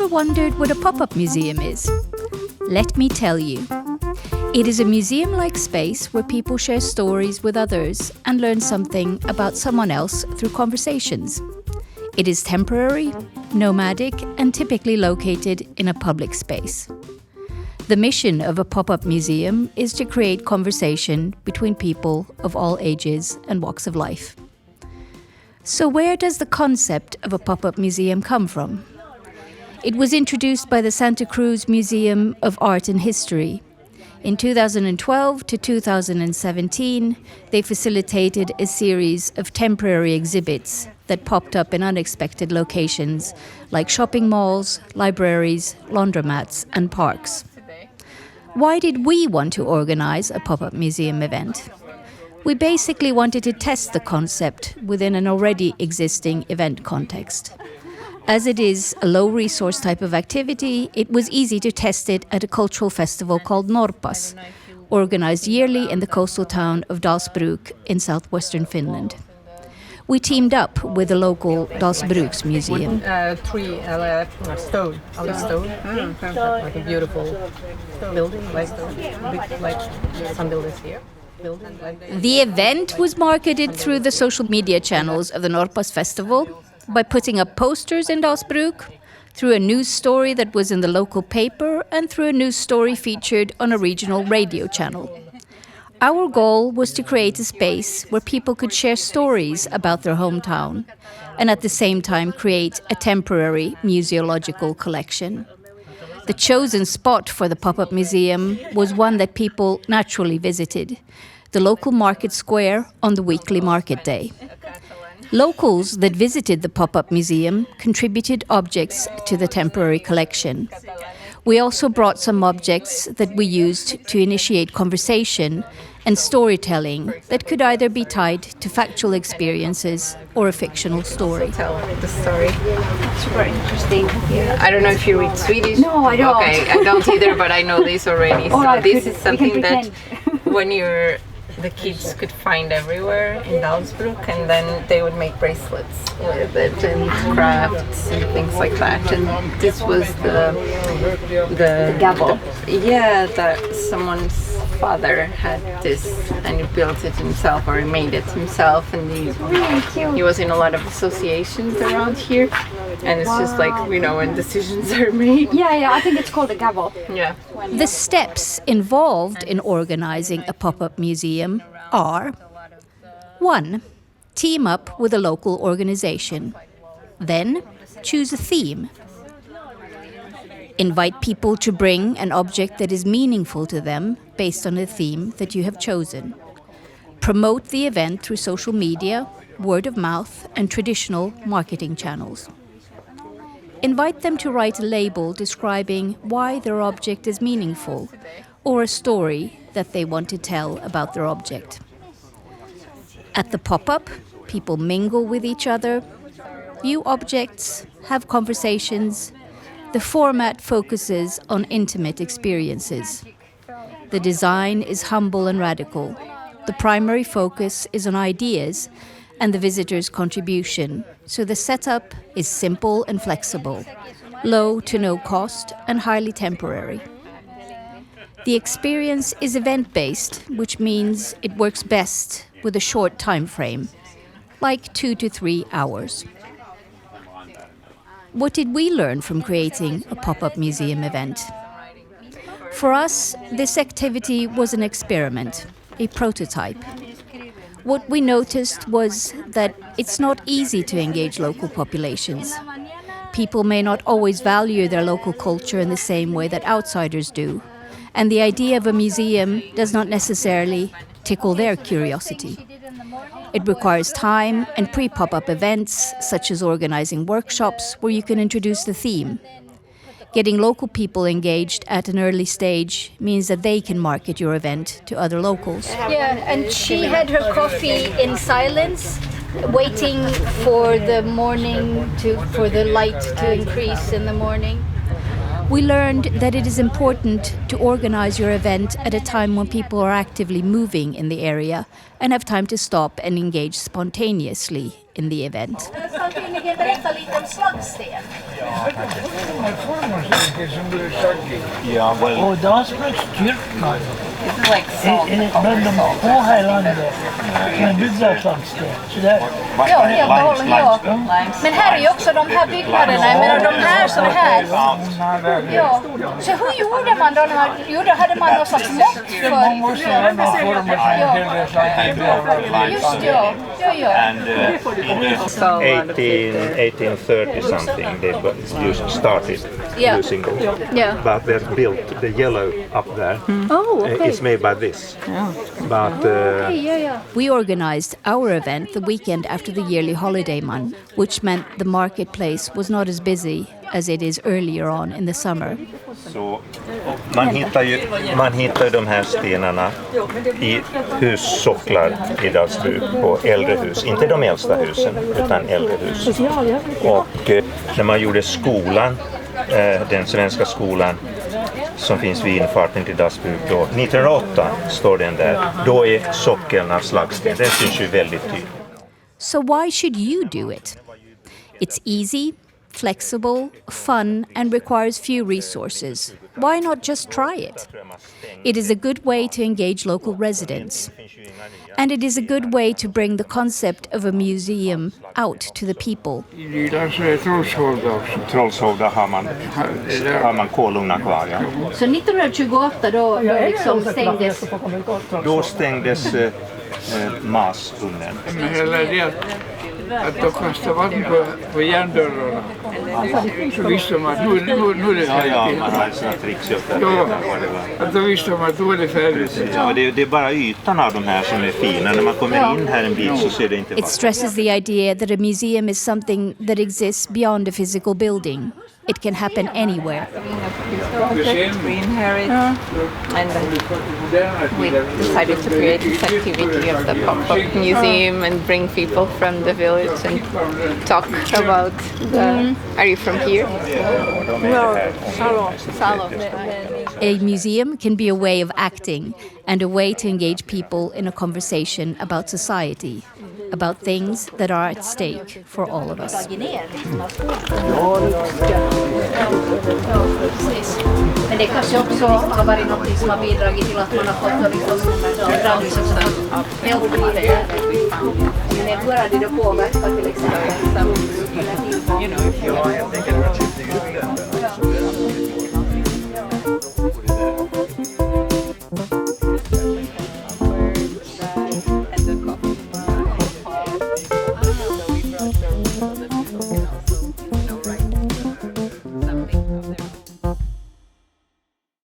Ever wondered what a pop-up museum is? Let me tell you. It is a museum-like space where people share stories with others and learn something about someone else through conversations. It is temporary, nomadic, and typically located in a public space. The mission of a pop-up museum is to create conversation between people of all ages and walks of life. So where does the concept of a pop-up museum come from? It was introduced by the Santa Cruz Museum of Art and History. In 2012 to 2017, they facilitated a series of temporary exhibits that popped up in unexpected locations like shopping malls, libraries, laundromats, and parks. Why did we want to organize a pop-up museum event? We basically wanted to test the concept within an already existing event context. As it is a low-resource type of activity, it was easy to test it at a cultural festival called Norpas, organized yearly in the coastal town of Dalsbruk in southwestern Finland. We teamed up with the local Dalsbruks museum. Stone, like a beautiful building, like some buildings here. The event was marketed through the social media channels of the Norpas festival, by putting up posters in Dalsbruk, through a news story that was in the local paper, and through a news story featured on a regional radio channel. Our goal was to create a space where people could share stories about their hometown, and at the same time create a temporary museological collection. The chosen spot for the pop-up museum was one that people naturally visited, the local market square on the weekly market day. Locals that visited the pop-up museum contributed objects to the temporary collection. We also brought some objects that we used to initiate conversation and storytelling that could either be tied to factual experiences or a fictional story. Tell the story. Super interesting. Yeah. I don't know if you read Swedish. No, I don't. Okay, I don't either, but I know this already. So this is something that when the kids could find everywhere in Dalsbruk, and then they would make bracelets with it and crafts and things like that. And this was the gavel. That someone's father had this, and he built it himself, or he made it himself, and really cute. He was in a lot of associations around here, and it's just like, when decisions are made. Yeah, I think it's called a gavel. Yeah. The steps involved in organizing a pop-up museum are: 1. Team up with a local organization. Then, choose a theme. Invite people to bring an object that is meaningful to them based on a theme that you have chosen. Promote the event through social media, word of mouth, and traditional marketing channels. Invite them to write a label describing why their object is meaningful, or a story that they want to tell about their object. At the pop-up, people mingle with each other, view objects, have conversations. The format focuses on intimate experiences. The design is humble and radical. The primary focus is on ideas and the visitor's contribution, so the setup is simple and flexible, low to no cost, and highly temporary. The experience is event-based, which means it works best with a short time frame, like 2 to 3 hours. What did we learn from creating a pop-up museum event? For us, this activity was an experiment, a prototype. What we noticed was that it's not easy to engage local populations. People may not always value their local culture in the same way that outsiders do, and the idea of a museum does not necessarily tickle their curiosity. It requires time and pre-pop-up events, such as organizing workshops where you can introduce the theme. Getting local people engaged at an early stage means that they can market your event to other locals. Yeah, and she had her coffee in silence, waiting for the morning for the light to increase in the morning. We learned that it is important to organize your event at a time when people are actively moving in the area and have time to stop and engage spontaneously in the event. Och Dalsbrukskyrkan, This is like salt. men de har här i landet en byggnadsslagsten. Så där, Ja, helt och hållet, ja. Men här är ju också de här byggnaderna, jag menar de här som är här. Ja. Så hur gjorde man då? Jo, då hade man någon slags mått för... Just ja. And in 1830 something they just started using them. Yeah. But they built the yellow up there. Oh, okay. It's made by this. But We organized our event the weekend after the yearly holiday month, which meant the marketplace was not as busy as it is earlier on in the summer. så man hittar de här stenarna i hussocklar i Dalsbruk på äldre hus. Inte de äldsta husen utan äldre hus. Och när man gjorde skolan, den svenska skolan som finns vid infarten till Dalsbruk då, 1908 står den där. Då är sockeln av slagsten. Den syns ju väldigt tydligt. So why should you do it? It's easy, flexible, fun, and requires few resources. Why not just try it? It is a good way to engage local residents. And it is a good way to bring the concept of a museum out to the people. I Nyland så är det Trollshålda också. Trollshålda har man kolugnar kvar, ja. Så 1928 då liksom stängdes... Då stängdes masugnen. Men hela det att de kastade vatten på järndörrarna. Så visste man att nu är det färdigt. Ja, man har sådana tricks upp där. Ja, att då visste man att då är det färdigt. Ja, det är bara ytan av de här som är fina. När man kommer in här en bit så ser det inte It stresses the idea that a museum is something that exists beyond a physical building. It can happen anywhere. ReInHerit, and we decided to create this activity of the pop-up museum and bring people from the village and talk about the... Are you from here? No, Salo. A museum can be a way of acting and a way to engage people in a conversation about society, about things that are at stake for all of us. Men det kanske också har varit något som har bidragit till att man har fått liksom men hur har det påverkat till exempel? Something of their